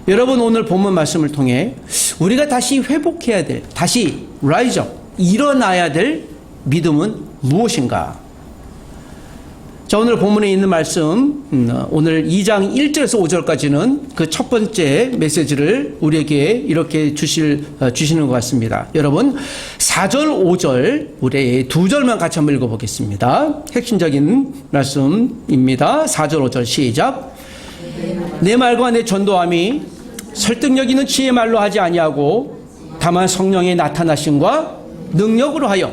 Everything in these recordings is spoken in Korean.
여러분, 오늘 본문 말씀을 통해 우리가 다시 회복해야 될, 다시 rise up, 일어나야 될 믿음은 무엇인가? 자, 오늘 본문에 있는 말씀, 오늘 2장 1절에서 5절까지는 그 첫 번째 메시지를 우리에게 이렇게 주시는 것 같습니다. 여러분, 4절, 5절, 우리 두 절만 같이 한번 읽어보겠습니다. 핵심적인 말씀입니다. 4절, 5절 시작. 내 말과 내 전도함이 설득력 있는 지혜의 말로 하지 아니하고 다만 성령의 나타나심과 능력으로 하여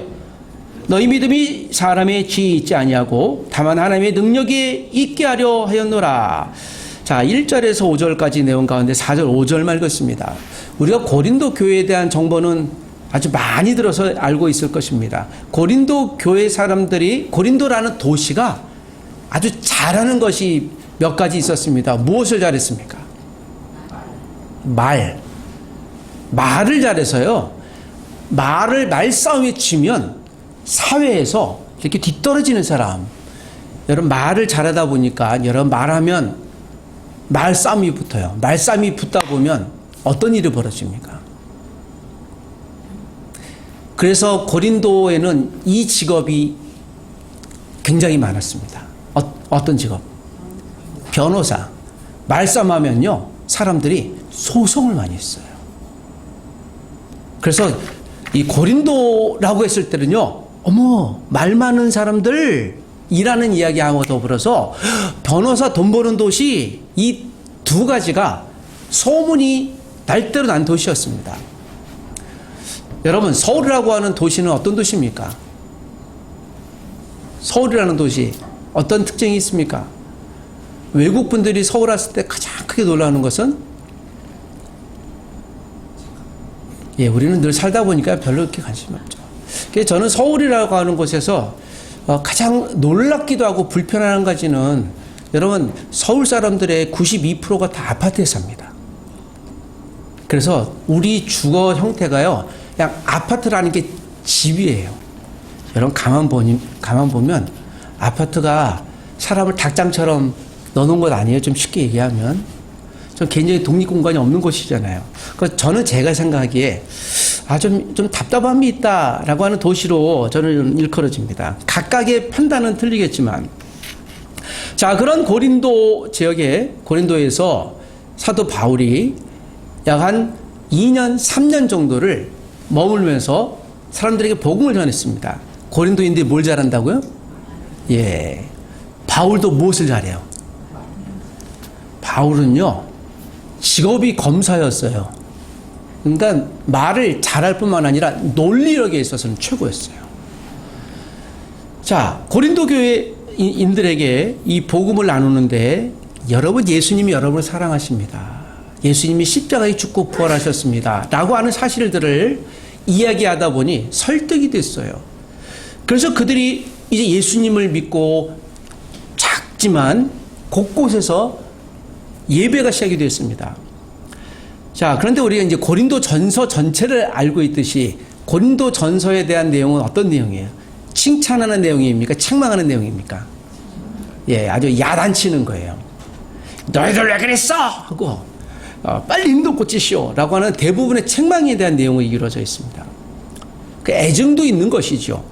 너희 믿음이 사람의 지혜에 있지 아니하고 다만 하나님의 능력에 있게 하려 하였노라. 자, 1절에서 5절까지 내용 가운데 4절, 5절만 읽었습니다. 우리가 고린도 교회에 대한 정보는 아주 많이 들어서 알고 있을 것입니다. 고린도 교회 사람들이, 고린도라는 도시가 아주 잘하는 것이 몇 가지 있었습니다. 무엇을 잘했습니까? 말을 잘해서요. 말싸움에 치면 사회에서 이렇게 뒤떨어지는 사람, 여러분, 말을 잘하다 보니까 여러분, 말하면 말싸움이 붙어요. 말싸움이 붙다 보면 어떤 일이 벌어집니까? 그래서 고린도에는 이 직업이 굉장히 많았습니다. 어떤 직업? 변호사. 말싸움하면요, 사람들이 소송을 많이 했어요. 그래서 이 고린도라고 했을 때는요, 어머, 말 많은 사람들 이라는 이야기하고 더불어서 변호사 돈 버는 도시, 이 두 가지가 소문이 날대로 난 도시였습니다. 여러분, 서울이라고 하는 도시는 어떤 도시입니까? 서울이라는 도시 어떤 특징이 있습니까? 외국 분들이 서울 왔을 때 가장 크게 놀라는 것은, 우리는 늘 살다 보니까 별로 그렇게 관심이 없죠. 그래서 저는 서울이라고 하는 곳에서 가장 놀랍기도 하고 불편한 한 가지는, 여러분, 서울 사람들의 92%가 다 아파트에 삽니다. 그래서 우리 주거 형태가요, 그냥 아파트라는 게 집이에요. 여러분, 가만 보면 아파트가 사람을 닭장처럼 넣어놓은 것 아니에요? 좀 쉽게 얘기하면. 좀 개인적인 독립공간이 없는 곳이잖아요. 그래서 저는 제가 생각하기에 좀 답답함이 있다라고 하는 도시로 저는 일컬어집니다. 각각의 판단은 틀리겠지만. 자, 그런 고린도 지역에, 고린도에서 사도 바울이 약 한 2년, 3년 정도를 머물면서 사람들에게 복음을 전했습니다. 고린도인들이 뭘 잘한다고요? 바울도 무엇을 잘해요? 바울은요, 직업이 검사였어요. 그러니까 말을 잘할 뿐만 아니라 논리력에 있어서는 최고였어요. 자, 고린도 교회인들에게 이 복음을 나누는데, 여러분, 예수님이 여러분을 사랑하십니다. 예수님이 십자가에 죽고 부활하셨습니다. 라고 하는 사실들을 이야기하다 보니 설득이 됐어요. 그래서 그들이 이제 예수님을 믿고 작지만 곳곳에서 예배가 시작이 됐습니다. 자, 그런데 우리가 이제 고린도 전서 전체를 알고 있듯이 고린도 전서에 대한 내용은 어떤 내용이에요? 칭찬하는 내용입니까? 책망하는 내용입니까? 아주 야단치는 거예요. 너희들 왜 그랬어? 하고 빨리 힘도 고치시오 라고 하는 대부분의 책망에 대한 내용이 이루어져 있습니다. 그 애증도 있는 것이죠.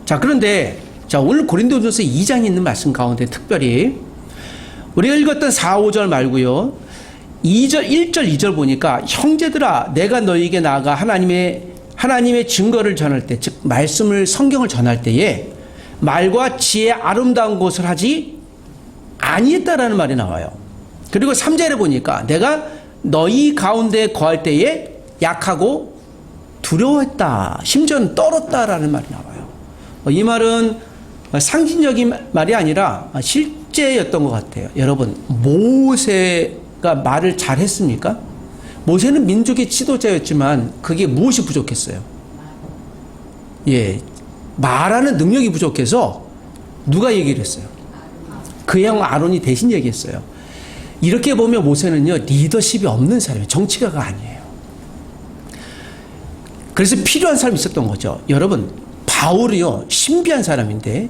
자, 그런데 오늘 고린도전서 2장에 있는 말씀 가운데 특별히 우리가 읽었던 4, 5절 말고요, 2절, 1절, 2절 보니까, 형제들아, 내가 너희에게 나아가 하나님의 증거를 전할 때, 즉 말씀을, 성경을 전할 때에 말과 지혜의 아름다운 것을 하지 아니했다라는 말이 나와요. 그리고 3절에 보니까 내가 너희 가운데 거할 때에 약하고 두려워했다, 심지어는 떨었다라는 말이 나와요. 이 말은 상징적인 말이 아니라 실제였던 것 같아요. 여러분, 모세가 말을 잘했습니까? 모세는 민족의 지도자였지만 그게 무엇이 부족했어요? 말하는 능력이 부족해서 누가 얘기를 했어요? 그 형 아론이 대신 얘기했어요. 이렇게 보면 모세는요, 리더십이 없는 사람이에요. 정치가가 아니에요. 그래서 필요한 사람이 있었던 거죠. 여러분, 바울이요, 신비한 사람인데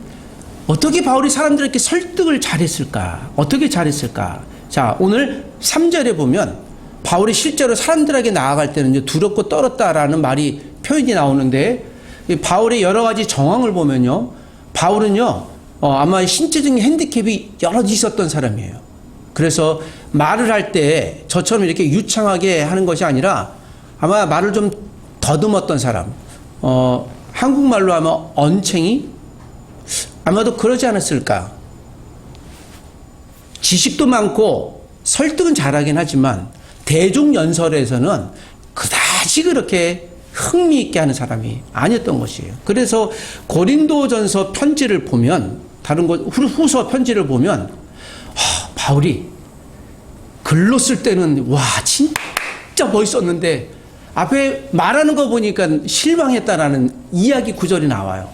어떻게 바울이 사람들에게 설득을 잘했을까? 어떻게 잘했을까? 자, 오늘 3절에 보면 바울이 실제로 사람들에게 나아갈 때는 이제 두렵고 떨었다라는 말이 표현이 나오는데, 이 바울의 여러 가지 정황을 보면요, 바울은요, 아마 신체적인 핸디캡이 여러 있었던 사람이에요. 그래서 말을 할 때 저처럼 이렇게 유창하게 하는 것이 아니라 아마 말을 좀 더듬었던 사람, 한국말로 하면 언챙이? 아마도 그러지 않았을까. 지식도 많고 설득은 잘하긴 하지만 대중연설에서는 그다지 그렇게 흥미있게 하는 사람이 아니었던 것이에요. 그래서 고린도전서 편지를 보면, 다른 것 후서 편지를 보면, 바울이 글로 쓸 때는 와 진짜 멋있었는데 앞에 말하는 거 보니까 실망했다라는 이야기 구절이 나와요.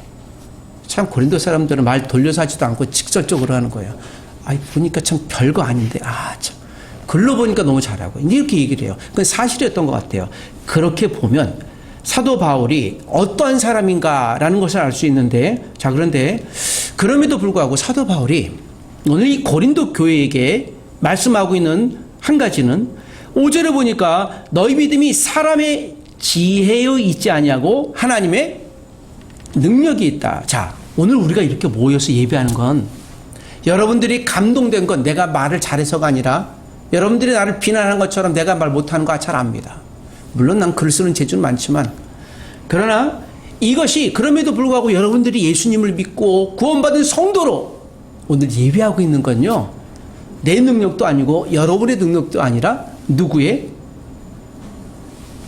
참 고린도 사람들은 말 돌려서 하지도 않고 직설적으로 하는 거예요. 보니까 참 별거 아닌데, 참 글로 보니까 너무 잘하고, 이렇게 얘기를 해요. 그건 사실이었던 것 같아요. 그렇게 보면 사도 바울이 어떠한 사람인가라는 것을 알 수 있는데, 자, 그런데 그럼에도 불구하고 사도 바울이 오늘 이 고린도 교회에게 말씀하고 있는 한 가지는 5절에 보니까 너희 믿음이 사람의 지혜에 있지 아니하고 하나님의 능력이 있다. 자, 오늘 우리가 이렇게 모여서 예배하는 건 여러분들이 감동된 건 내가 말을 잘해서가 아니라 여러분들이 나를 비난하는 것처럼 내가 말 못하는 거 잘 압니다. 물론 난 글 쓰는 재주는 많지만, 그러나 이것이 그럼에도 불구하고 여러분들이 예수님을 믿고 구원받은 성도로 오늘 예배하고 있는 건요, 내 능력도 아니고 여러분의 능력도 아니라 누구의?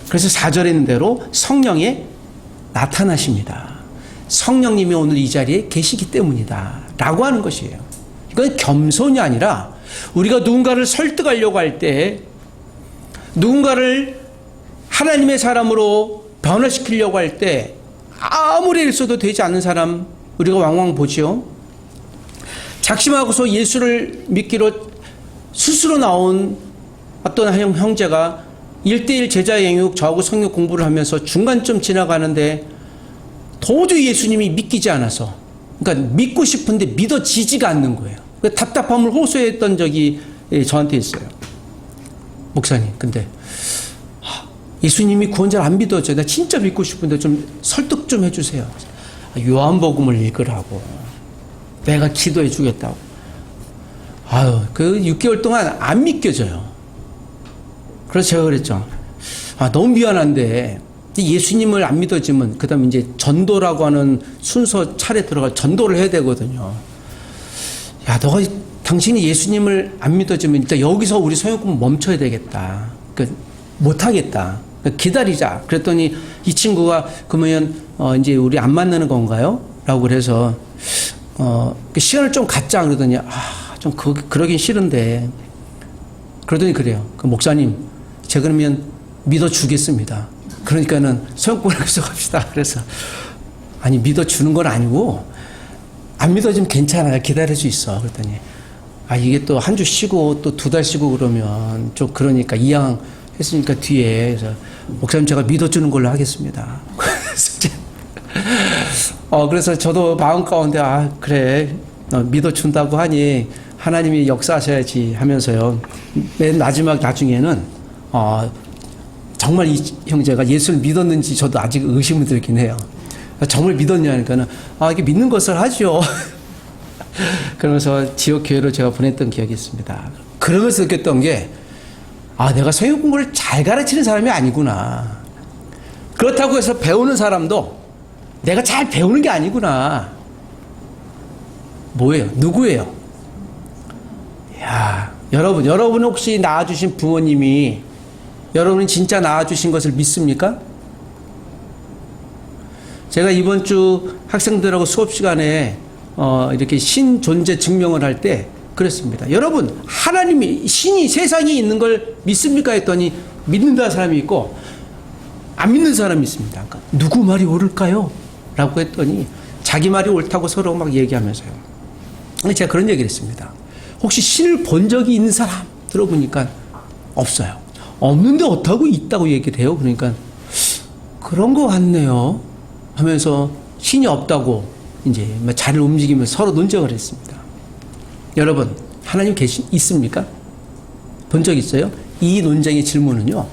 그래서 4절에 있는 대로 성령의 나타나십니다. 성령님이 오늘 이 자리에 계시기 때문이다 라고 하는 것이에요. 이건 겸손이 아니라 우리가 누군가를 설득하려고 할 때, 누군가를 하나님의 사람으로 변화시키려고 할 때 아무리 일써도 되지 않는 사람 우리가 왕왕 보지요. 작심하고서 예수를 믿기로 스스로 나온 어떤 형제가 1:1 제자 영육 저하고 성경 공부를 하면서 중간쯤 지나가는데 도저히 예수님이 믿기지 않아서, 그러니까 믿고 싶은데 믿어지지가 않는 거예요. 답답함을 호소했던 적이 저한테 있어요. 목사님, 근데 예수님이 구원자를 안 믿어져요. 나 진짜 믿고 싶은데 좀 설득 좀 해주세요. 요한복음을 읽으라고, 내가 기도해 주겠다고. 그 6개월 동안 안 믿겨져요. 그래서 제가 그랬죠. 너무 미안한데 예수님을 안 믿어지면 그 다음에 이제 전도라고 하는 순서 차례 들어가 전도를 해야 되거든요. 너가 당신이 예수님을 안 믿어지면 일단 여기서 우리 성역공부 멈춰야 되겠다. 못하겠다. 기다리자. 그랬더니 이 친구가 그러면 이제 우리 안 만나는 건가요? 라고 그래서 시간을 좀 갖자 그러더니 좀 그러긴 싫은데, 그러더니 그래요. 목사님, 제가 그러면 믿어주겠습니다. 그러니까는 성역공부를 계속 합시다. 그래서 믿어주는 건 아니고 안 믿어지면 괜찮아요. 기다릴 수 있어. 그랬더니 이게 또 한 주 쉬고 또 2달 쉬고 그러면 좀 그러니까 이양 했으니까 뒤에, 그래서 목사님 제가 믿어주는 걸로 하겠습니다. 그래서 저도 마음 가운데 그래 믿어준다고 하니 하나님이 역사하셔야지 하면서요. 맨 마지막 나중에는 정말 이 형제가 예수를 믿었는지 저도 아직 의심이 들긴 해요. 정말 믿었냐니까는 이게 믿는 것을 하죠. 그러면서 지역 교회로 제가 보냈던 기억이 있습니다. 그러면서 느꼈던 게 내가 성경 공부를 잘 가르치는 사람이 아니구나. 그렇다고 해서 배우는 사람도 내가 잘 배우는 게 아니구나. 뭐예요? 누구예요? 여러분 혹시 낳아주신 부모님이 여러분이 진짜 낳아주신 것을 믿습니까? 제가 이번 주 학생들하고 수업 시간에 이렇게 신 존재 증명을 할 때 그랬습니다. 여러분, 하나님이, 신이 세상에 있는 걸 믿습니까? 했더니 믿는다는 사람이 있고 안 믿는 사람이 있습니다. 그러니까 누구 말이 옳을까요? 라고 했더니 자기 말이 옳다고 서로 막 얘기하면서요. 제가 그런 얘기를 했습니다. 혹시 신을 본 적이 있는 사람? 들어보니까 없어요. 없는데 어떻게 있다고 얘기를 해요? 그러니까 그런 거 같네요 하면서 신이 없다고 이제 자리를 움직이면서 서로 논쟁을 했습니다. 여러분, 하나님 있습니까? 본 적 있어요? 이 논쟁의 질문은요.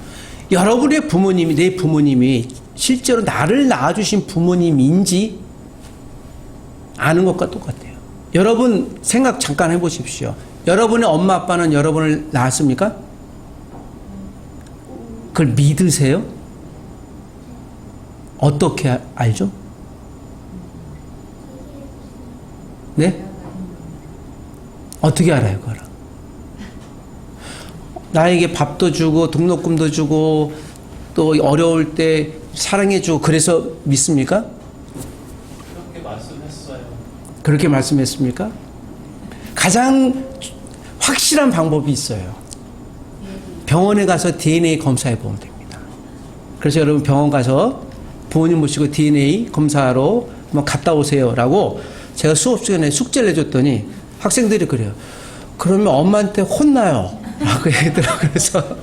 여러분의 부모님이, 내 부모님이 실제로 나를 낳아주신 부모님인지 아는 것과 똑같아요. 여러분 생각 잠깐 해보십시오. 여러분의 엄마 아빠는 여러분을 낳았습니까? 그걸 믿으세요? 어떻게 알죠? 네? 어떻게 알아요, 그걸? 나에게 밥도 주고 등록금도 주고 또 어려울 때 사랑해주고 그래서 믿습니까? 그렇게 말씀했어요. 그렇게 말씀했습니까? 가장 확실한 방법이 있어요. 병원에 가서 DNA 검사해 보면 됩니다. 그래서 여러분 병원 가서 부모님 모시고 DNA 검사로 한번 갔다 오세요라고 제가 수업 시간에 숙제를 해줬더니 학생들이 그래요. 그러면 엄마한테 혼나요. 라고 얘기하더라고요. 그래서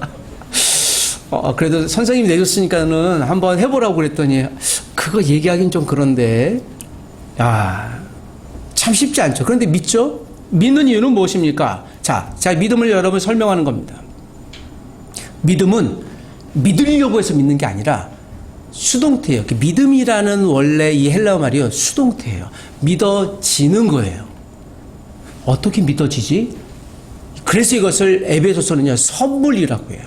그래도 선생님이 내줬으니까는 한번 해보라고 그랬더니 그거 얘기하긴 좀 그런데 참 쉽지 않죠. 그런데 믿죠? 믿는 이유는 무엇입니까? 자, 믿음을 여러분 설명하는 겁니다. 믿음은 믿으려고 해서 믿는 게 아니라 수동태예요. 믿음이라는 원래 이 헬라어 말이요. 수동태예요. 믿어지는 거예요. 어떻게 믿어지지? 그래서 이것을 에베소서는요. 선물이라고 해요.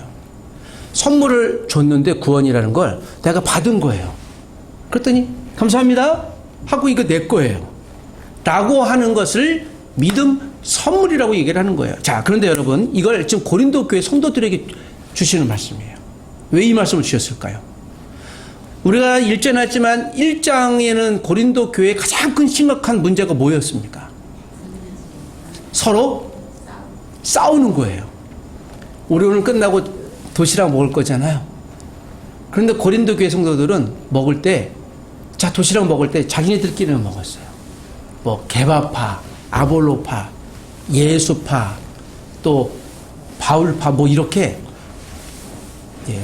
선물을 줬는데 구원이라는 걸 내가 받은 거예요. 그랬더니 감사합니다 하고 이거 내 거예요. 라고 하는 것을 믿음 선물이라고 얘기를 하는 거예요. 자, 그런데 여러분 이걸 지금 고린도 교회 성도들에게 주시는 말씀이에요. 왜 이 말씀을 주셨을까요? 우리가 1장에 했지만 1장에는 고린도 교회의 가장 큰 심각한 문제가 뭐였습니까? 서로 싸우는 거예요. 우리 오늘 끝나고 도시락 먹을 거잖아요. 그런데 고린도 교회 성도들은 먹을 때, 도시락 먹을 때 자기네들끼리는 먹었어요. 뭐 게바파, 아볼로파, 예수파, 또 바울파 뭐 이렇게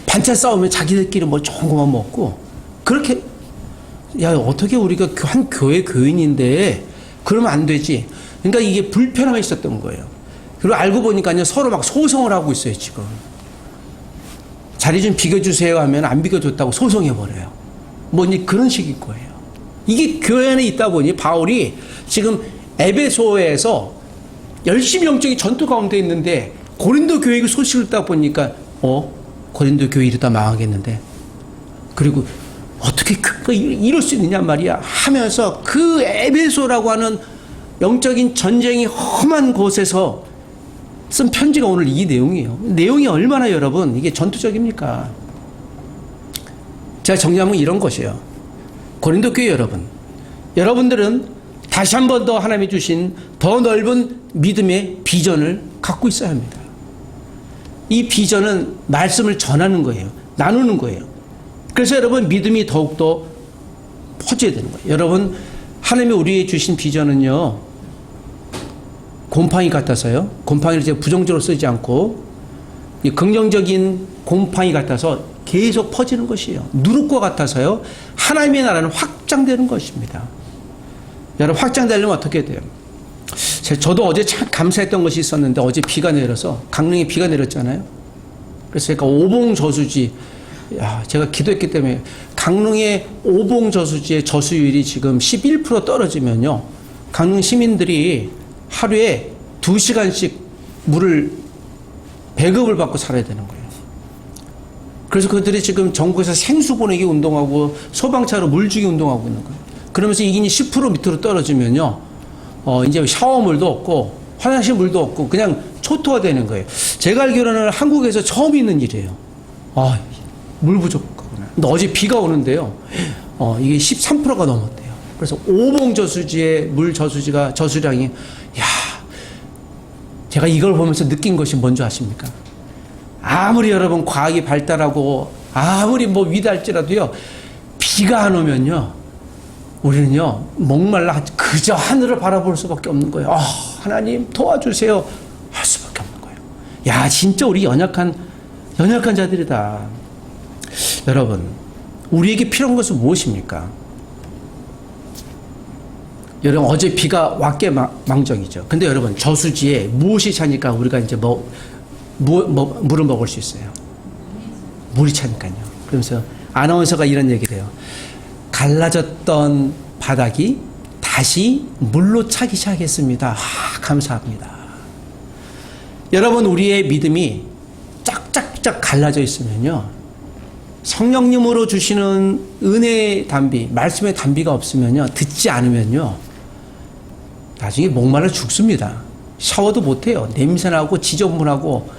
반찬 싸우면 자기들끼리 뭐 좋은 것만 먹고 그렇게 어떻게 우리가 한 교회 교인인데 그러면 안 되지. 그러니까 이게 불편함이 있었던 거예요. 그리고 알고 보니까요 서로 막 소송을 하고 있어요 지금. 자리 좀 비켜주세요 하면 안 비켜줬다고 소송해버려요. 뭐 이제 그런 식일 거예요. 이게 교회 안에 있다 보니 바울이 지금 에베소에서 열심히 영적인 전투 가운데 있는데 고린도 교회 소식을 듣다 보니까 고린도 교회 이러다 망하겠는데 그리고 어떻게 이럴 수 있느냐 말이야 하면서 그 에베소라고 하는 영적인 전쟁이 험한 곳에서 쓴 편지가 오늘 이 내용이에요. 내용이 얼마나 여러분 이게 전투적입니까? 제가 정리하면 이런 것이에요. 고린도 교회 여러분들은 다시 한 번 더 하나님이 주신 더 넓은 믿음의 비전을 갖고 있어야 합니다. 이 비전은 말씀을 전하는 거예요. 나누는 거예요. 그래서 여러분 믿음이 더욱더 퍼져야 되는 거예요. 여러분 하나님이 우리에게 주신 비전은요. 곰팡이 같아서요. 곰팡이를 제가 부정적으로 쓰지 않고 긍정적인 곰팡이 같아서 계속 퍼지는 것이에요. 누룩과 같아서요. 하나님의 나라는 확장되는 것입니다. 여러분 확장되려면 어떻게 돼요? 저도 어제 참 감사했던 것이 있었는데 어제 비가 내려서 강릉에 비가 내렸잖아요. 그래서 제가 오봉저수지 제가 기도했기 때문에 강릉의 오봉저수지의 저수율이 지금 11% 떨어지면요. 강릉 시민들이 하루에 2시간씩 물을 배급을 받고 살아야 되는 거예요. 그래서 그들이 지금 전국에서 생수 보내기 운동하고 소방차로 물 주기 운동하고 있는 거예요. 그러면서 이 기온이 10% 밑으로 떨어지면요. 이제 샤워물도 없고 화장실 물도 없고 그냥 초토화되는 거예요. 제가 알기로는 한국에서 처음 있는 일이에요. 물 부족하구나. 근데 어제 비가 오는데요. 이게 13%가 넘었대요. 그래서 오봉저수지의 물 저수량이 제가 이걸 보면서 느낀 것이 뭔지 아십니까? 아무리 여러분 과학이 발달하고 아무리 뭐 위대할지라도요. 비가 안 오면요. 우리는요. 목말라 그저 하늘을 바라볼 수밖에 없는 거예요. 하나님 도와주세요 할 수밖에 없는 거예요. 진짜 우리 연약한 자들이다. 여러분 우리에게 필요한 것은 무엇입니까? 여러분 어제 비가 왔게 망정이죠. 근데 여러분 저수지에 무엇이 차니까 우리가 이제 물을 먹을 수 있어요. 물이 차니까요. 그러면서 아나운서가 이런 얘기를 해요. 갈라졌던 바닥이 다시 물로 차기 시작했습니다. 감사합니다. 여러분, 우리의 믿음이 짝짝짝 갈라져 있으면요, 성령님으로 주시는 은혜의 담비, 말씀의 담비가 없으면요, 듣지 않으면요, 나중에 목말라 죽습니다. 샤워도 못해요. 냄새나고 지저분하고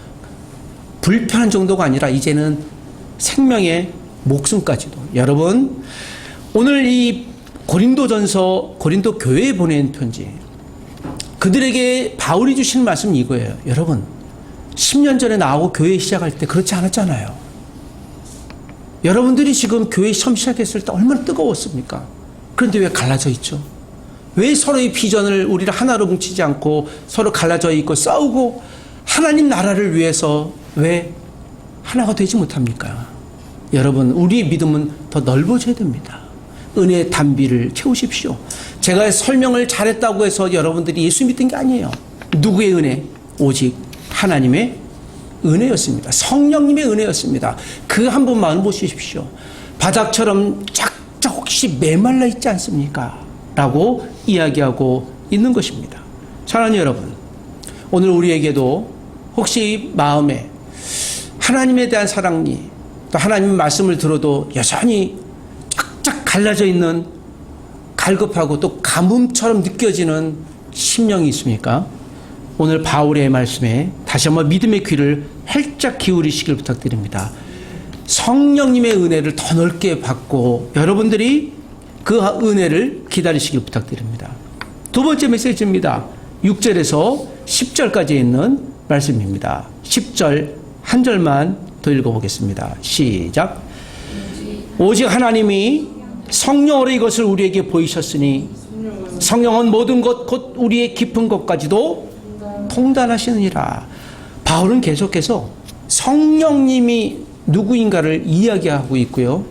불편한 정도가 아니라 이제는 생명의 목숨까지도. 여러분, 오늘 이 고린도전서, 고린도 교회에 보낸 편지, 그들에게 바울이 주시는 말씀이 이거예요. 여러분, 10년 전에 나오고 교회 시작할 때 그렇지 않았잖아요. 여러분들이 지금 교회 처음 시작했을 때 얼마나 뜨거웠습니까? 그런데 왜 갈라져 있죠? 왜 서로의 비전을 우리를 하나로 뭉치지 않고 서로 갈라져 있고 싸우고 하나님 나라를 위해서 왜 하나가 되지 못합니까? 여러분, 우리의 믿음은 더 넓어져야 됩니다. 은혜의 담비를 채우십시오. 제가 설명을 잘했다고 해서 여러분들이 예수 믿은 게 아니에요. 누구의 은혜? 오직 하나님의 은혜였습니다. 성령님의 은혜였습니다. 그 한 분만을 보십시오. 바닥처럼 쫙쫙 혹시 메말라 있지 않습니까? 라고 이야기하고 있는 것입니다. 사랑하는 여러분, 오늘 우리에게도 혹시 마음에 하나님에 대한 사랑이, 또 하나님 말씀을 들어도 여전히 쫙쫙 갈라져 있는, 갈급하고 또 가뭄처럼 느껴지는 심령이 있습니까? 오늘 바울의 말씀에 다시 한번 믿음의 귀를 활짝 기울이시길 부탁드립니다. 성령님의 은혜를 더 넓게 받고 여러분들이 그 은혜를 기다리시길 부탁드립니다. 두 번째 메시지입니다. 6절에서 10절까지 있는 말씀입니다. 10절 한 절만 더 읽어보겠습니다. 시작. 오직 하나님이 성령으로 이것을 우리에게 보이셨으니 성령은 모든 것 곧 우리의 깊은 것까지도 통달하시느니라. 바울은 계속해서 성령님이 누구인가를 이야기하고 있고요.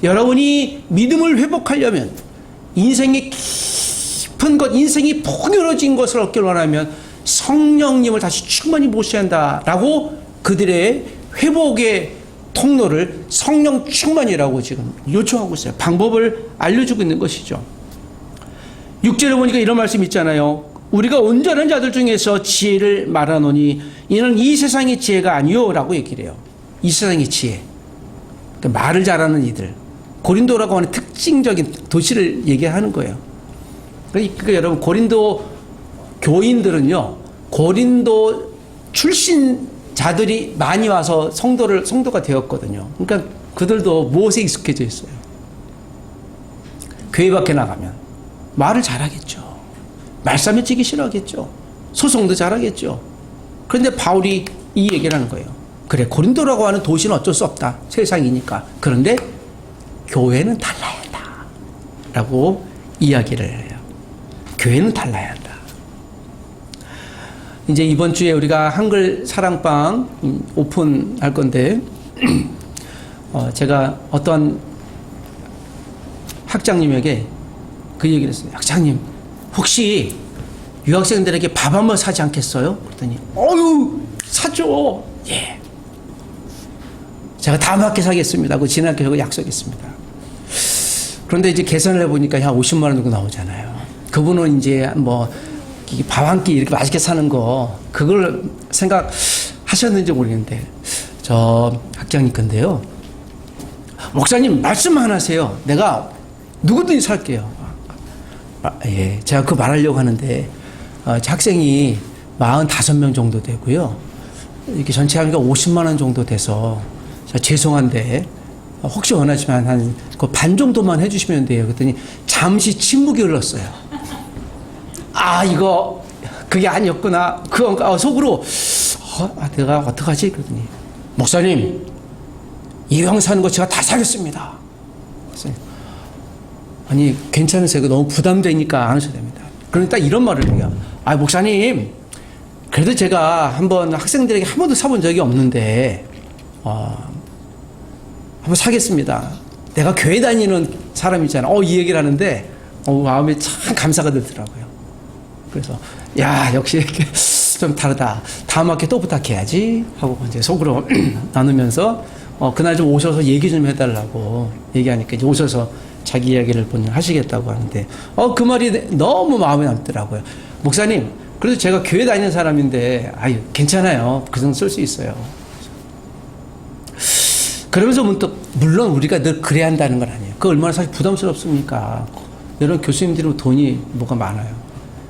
여러분이 믿음을 회복하려면, 인생의 깊은 것, 인생이 풍요로워진 것을 얻길 원하면 성령님을 다시 충만히 모셔야 한다라고 그들의 회복의 통로를 성령 충만이라고 지금 요청하고 있어요. 방법을 알려주고 있는 것이죠. 6절에 보니까 이런 말씀 있잖아요. 우리가 온전한 자들 중에서 지혜를 말하노니 이는 이 세상의 지혜가 아니요 라고 얘기를 해요. 이 세상의 지혜, 그러니까 말을 잘하는 이들, 고린도라고 하는 특징적인 도시를 얘기하는 거예요. 그러니까 여러분, 고린도 교인들은요, 고린도 출신 자들이 많이 와서 성도가 되었거든요. 그러니까 그들도 무엇에 익숙해져 있어요? 교회 밖에 나가면 말을 잘하겠죠. 말싸움에 찌기 싫어하겠죠. 소송도 잘하겠죠. 그런데 바울이 이 얘기를 하는 거예요. 그래, 고린도라고 하는 도시는 어쩔 수 없다. 세상이니까. 그런데 교회는 달라야 한다. 라고 이야기를 해요. 교회는 달라야 한다. 이제 이번 주에 우리가 한글 사랑방 오픈할 건데, 제가 어떤 학장님에게 그 얘기를 했어요. 학장님, 혹시 유학생들에게 밥 한번 사지 않겠어요? 그랬더니, 사죠. 예. 제가 다음 학기 사겠습니다. 그 지난 학기 저거 약속했습니다. 그런데 이제 계산을 해보니까 한 50만 원 정도 나오잖아요. 그분은 이제 뭐, 밥 한 끼 이렇게 맛있게 사는 거, 그걸 생각하셨는지 모르겠는데, 저 학장님 건데요. 목사님, 말씀만 하세요. 내가 누구든지 살게요. 예. 제가 그거 말하려고 하는데, 제 학생이 45명 정도 되고요. 이렇게 전체 하니까 50만 원 정도 돼서, 죄송한데, 혹시 원하시면 한 반 정도만 해주시면 돼요. 그랬더니 잠시 침묵이 흘렀어요. 이거 그게 아니었구나. 속으로 내가 어떡하지? 그러더니 목사님, 이왕 사는 거 제가 다 사겠습니다. 아니, 괜찮으세요? 너무 부담되니까 안 하셔도 됩니다. 그러니까 이런 말을 해요. 목사님, 그래도 제가 한번 학생들에게 한 번도 사본 적이 없는데 한번 사겠습니다. 내가 교회 다니는 사람이잖아. 이 얘기를 하는데 마음에 참 감사가 들더라고요. 그래서 역시 이렇게 좀 다르다. 다음 학기에 또 부탁해야지 하고 이제 속으로 나누면서 그날 좀 오셔서 얘기 좀 해달라고 얘기하니까 이제 오셔서 자기 이야기를 본인 하시겠다고 하는데 그 말이 너무 마음에 남더라고요. 목사님, 그래도 제가 교회 다니는 사람인데 아유 괜찮아요. 그 정도 쓸 수 있어요. 그러면서 문득 물론 우리가 늘 그래야 한다는 건 아니에요. 그 얼마나 사실 부담스럽습니까? 여러분 교수님들은 돈이 뭐가 많아요.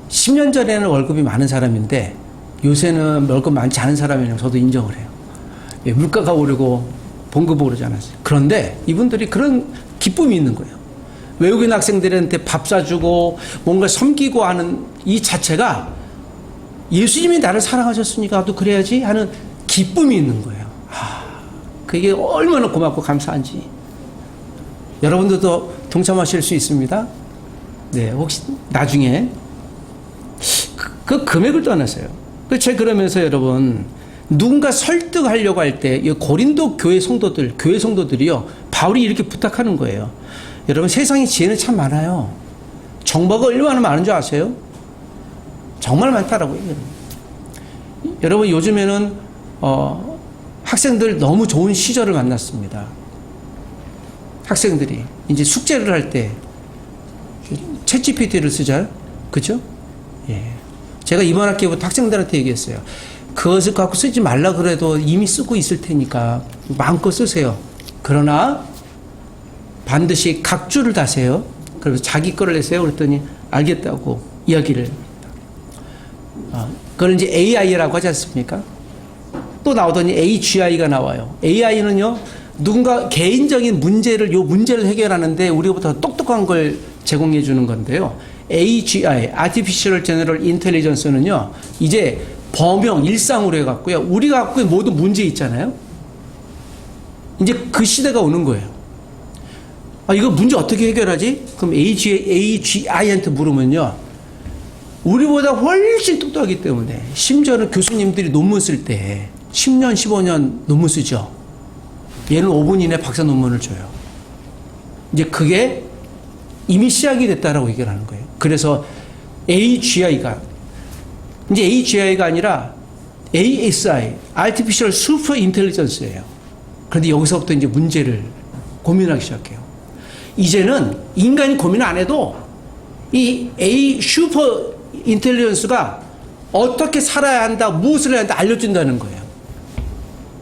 10년 전에는 월급이 많은 사람인데 요새는 월급 많지 않은 사람이라고 저도 인정을 해요. 예, 물가가 오르고 봉급이 오르지 않았어요. 그런데 이분들이 그런 기쁨이 있는 거예요. 외국인 학생들한테 밥 사주고 뭔가 섬기고 하는 이 자체가 예수님이 나를 사랑하셨으니까 나도 그래야지 하는 기쁨이 있는 거예요. 그게 얼마나 고맙고 감사한지. 여러분들도 동참하실 수 있습니다. 네, 혹시 나중에 그 금액을 떠나서요. 제가 그러면서 여러분 누군가 설득하려고 할 때 고린도 교회 성도들이요 바울이 이렇게 부탁하는 거예요. 여러분 세상에 지혜는 참 많아요. 정보가 얼마나 많은 줄 아세요? 정말 많다라고요. 여러분 요즘에는 학생들 너무 좋은 시절을 만났습니다. 학생들이 이제 숙제를 할 때 챗GPT를 쓰잖아요. 그죠? 예. 제가 이번 학기부터 학생들한테 얘기했어요. 그것을 갖고 쓰지 말라 그래도 이미 쓰고 있을 테니까 마음껏 쓰세요. 그러나 반드시 각주를 다세요. 그래서 자기 거를 내세요. 그랬더니 알겠다고 이야기를. 그걸 이제 AI라고 하지 않습니까? 또 나오더니 AGI가 나와요. AI는요, 누군가 개인적인 문제를 해결하는데 우리보다 똑똑한 걸 제공해 주는 건데요. AGI, Artificial General Intelligence는요, 이제 범용, 일상으로 해갖고요, 우리가 갖고 있는 모든 문제 있잖아요. 이제 그 시대가 오는 거예요. 이거 문제 어떻게 해결하지? 그럼 AGI한테 물으면요, 우리보다 훨씬 똑똑하기 때문에, 심지어는 교수님들이 논문 쓸 때 10년, 15년 논문 쓰죠. 얘는 5분 이내 박사 논문을 줘요. 이제 그게 이미 시작이 됐다라고 얘기를 하는 거예요. 그래서 AGI가 아니라 ASI, Artificial Super Intelligence예요. 그런데 여기서부터 이제 문제를 고민하기 시작해요. 이제는 인간이 고민 안 해도 이 슈퍼 인텔리전스가 어떻게 살아야 한다, 무엇을 해야 한다 알려준다는 거예요.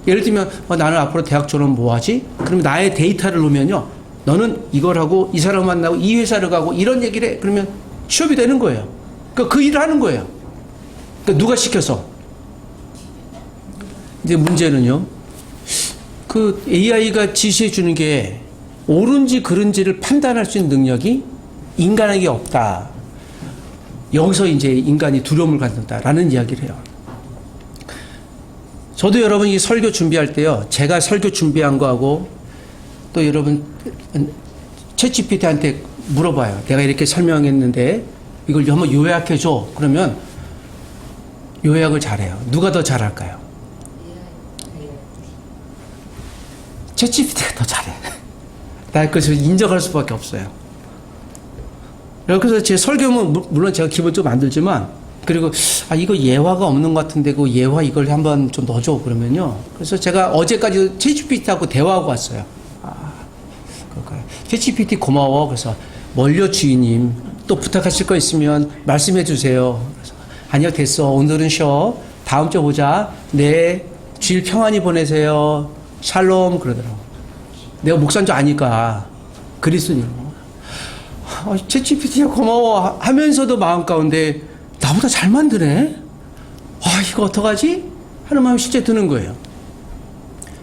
예를 들면 나는 앞으로 대학 졸업 뭐 하지? 그러면 나의 데이터를 놓으면요, 너는 이걸 하고 이 사람 만나고 이 회사를 가고 이런 얘기를 해. 그러면 취업이 되는 거예요. 그 일을 하는 거예요. 그러니까 누가 시켜서. 이제 문제는요, 그 AI가 지시해 주는 게 옳은지 그른지를 판단할 수 있는 능력이 인간에게 없다. 여기서 이제 인간이 두려움을 갖는다라는 이야기를 해요. 저도 여러분 이 설교 준비할 때요, 제가 설교 준비한 거하고 또 여러분 챗GPT한테 물어봐요. 내가 이렇게 설명했는데 이걸 한번 요약해줘. 그러면 요약을 잘해요. 누가 더 잘할까요? 챗GPT가 더 잘해. 나 그것을 인정할 수밖에 없어요. 그래서 제 설교는 물론 제가 기본적으로 만들지만, 그리고 이거 예화가 없는 것 같은데 그 예화 이걸 한번 좀 넣어줘 그러면요. 그래서 제가 어제까지 챗GPT하고 대화하고 왔어요. 그럴까요? 챗GPT 고마워. 그래서 멀려 주인님 또 부탁하실 거 있으면 말씀해 주세요. 그래서 아니요 됐어. 오늘은 쉬어. 다음 주에 보자. 네. 주일 평안히 보내세요. 샬롬 그러더라고. 내가 목사인 줄 아니까 그리스도인이라고. 챗GPT야 고마워 하면서도 마음 가운데 나보다 잘 만드네. 이거 어떡하지? 하는 마음이 실제 드는 거예요.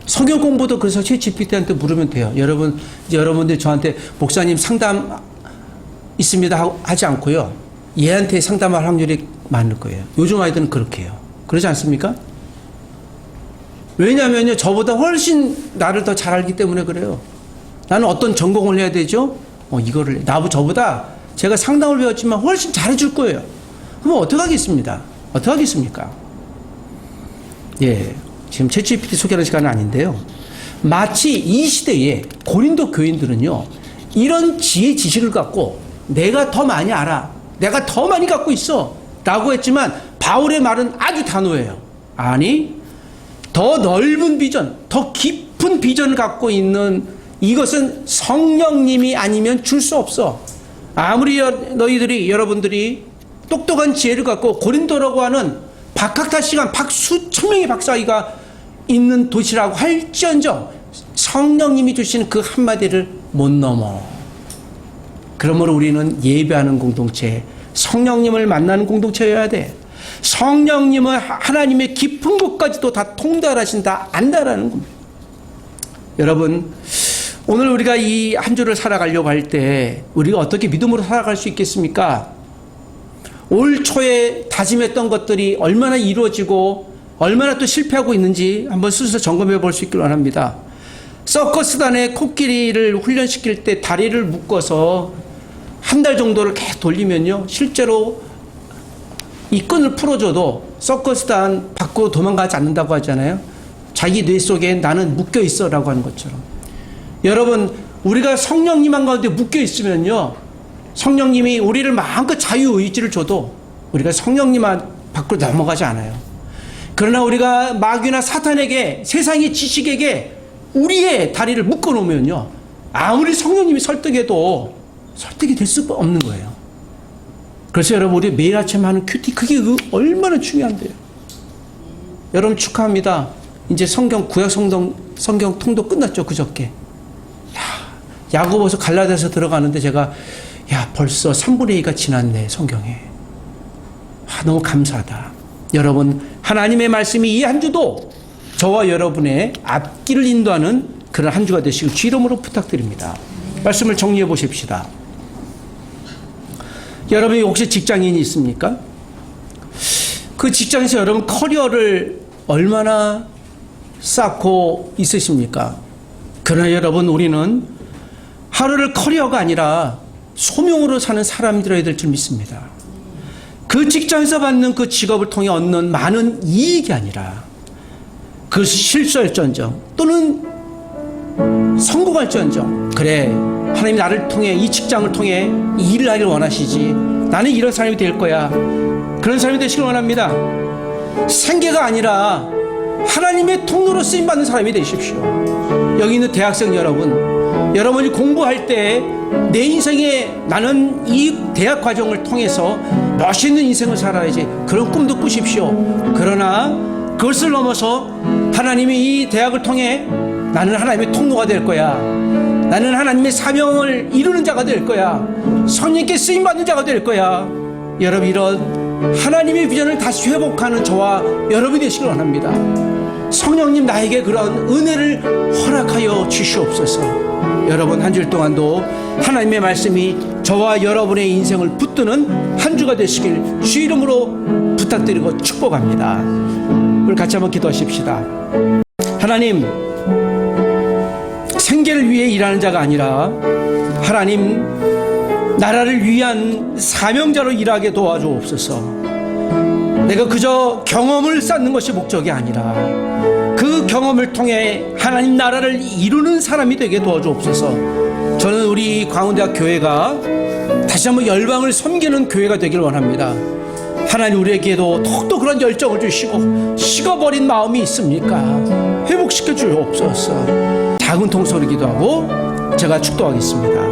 성경 공부도 그래서 챗GPT한테 물으면 돼요. 여러분, 이제 여러분들 저한테 목사님 상담 있습니다 하지 않고요, 얘한테 상담할 확률이 많을 거예요. 요즘 아이들은 그렇게 해요. 그러지 않습니까? 왜냐면요, 저보다 훨씬 나를 더 잘 알기 때문에 그래요. 나는 어떤 전공을 해야 되죠? 이거를 저보다 제가 상담을 배웠지만 훨씬 잘해줄 거예요. 그럼 어떡하겠습니까? 예, 지금 챗GPT 소개하는 시간은 아닌데요. 마치 이 시대에 고린도 교인들은요, 이런 지혜 지식을 갖고 내가 더 많이 알아, 내가 더 많이 갖고 있어 라고 했지만 바울의 말은 아주 단호해요. 아니, 더 넓은 비전, 더 깊은 비전을 갖고 있는 이것은 성령님이 아니면 줄 수 없어. 아무리 너희들이, 여러분들이 똑똑한 지혜를 갖고 고린도라고 하는 박학다시간 수천 명의 박사이가 있는 도시라고 할지언정 성령님이 주시는 그 한마디를 못 넘어. 그러므로 우리는 예배하는 공동체, 성령님을 만나는 공동체여야 돼. 성령님은 하나님의 깊은 곳까지도 다 통달하신다, 안다라는 겁니다. 여러분, 오늘 우리가 이 한 주를 살아가려고 할 때 우리가 어떻게 믿음으로 살아갈 수 있겠습니까? 올 초에 다짐했던 것들이 얼마나 이루어지고 얼마나 또 실패하고 있는지 한번 스스로 점검해 볼 수 있기를 원합니다. 서커스단의 코끼리를 훈련시킬 때 다리를 묶어서 한 달 정도를 계속 돌리면요, 실제로 이 끈을 풀어줘도 서커스단 밖으로 도망가지 않는다고 하잖아요. 자기 뇌 속에 나는 묶여 있어 라고 하는 것처럼. 여러분, 우리가 성령님 한가운데 묶여 있으면요, 성령님이 우리를 마음껏 자유의지를 줘도 우리가 성령님 밖으로 넘어가지 않아요. 그러나 우리가 마귀나 사탄에게, 세상의 지식에게 우리의 다리를 묶어 놓으면요, 아무리 성령님이 설득해도 설득이 될 수 없는 거예요. 그래서 여러분, 우리 매일 아침 하는 큐티, 그게 얼마나 중요한데요. 여러분 축하합니다. 이제 구약 성경 통도 끝났죠, 그저께. 야고보서 갈라디아서 들어가는데 제가 벌써 3분의 2가 지났네, 성경에. 너무 감사하다. 여러분, 하나님의 말씀이 이 한 주도 저와 여러분의 앞길을 인도하는 그런 한 주가 되시길 주 이름으로 부탁드립니다. 말씀을 정리해 보십시다. 여러분이 혹시 직장인이 있습니까? 그 직장에서 여러분 커리어를 얼마나 쌓고 있으십니까? 그러나 여러분, 우리는 하루를 커리어가 아니라 소명으로 사는 사람들이어야 될 줄 믿습니다. 그 직장에서 받는 그 직업을 통해 얻는 많은 이익이 아니라 그것이 실수할지언정 또는 성공할지언정, 그래, 하나님이 나를 통해, 이 직장을 통해 이 일을 하길 원하시지, 나는 이런 사람이 될 거야, 그런 사람이 되시길 원합니다. 생계가 아니라 하나님의 통로로 쓰임받는 사람이 되십시오. 여기 있는 대학생 여러분, 여러분이 공부할 때 내 인생에 나는 이 대학 과정을 통해서 멋있는 인생을 살아야지, 그런 꿈도 꾸십시오. 그러나 그것을 넘어서 하나님이 이 대학을 통해 나는 하나님의 통로가 될 거야, 나는 하나님의 사명을 이루는 자가 될 거야, 성령께 쓰임받는 자가 될 거야, 여러분, 이런 하나님의 비전을 다시 회복하는 저와 여러분이 되시길 원합니다. 성령님, 나에게 그런 은혜를 허락하여 주시옵소서. 여러분, 한 주 동안도 하나님의 말씀이 저와 여러분의 인생을 붙드는 한 주가 되시길 주 이름으로 부탁드리고 축복합니다. 우리 같이 한번 기도하십시다. 하나님, 생계를 위해 일하는 자가 아니라 하나님, 나라를 위한 사명자로 일하게 도와주옵소서. 내가 그저 경험을 쌓는 것이 목적이 아니라 그 경험을 통해 하나님 나라를 이루는 사람이 되게 도와주옵소서. 저는 우리 광운대학 교회가 다시 한번 열방을 섬기는 교회가 되길 원합니다. 하나님, 우리에게도 더욱더 그런 열정을 주시고, 식어버린 마음이 있습니까? 회복시켜 주옵소서. 작은 통솔을 기도하고 제가 축도하겠습니다.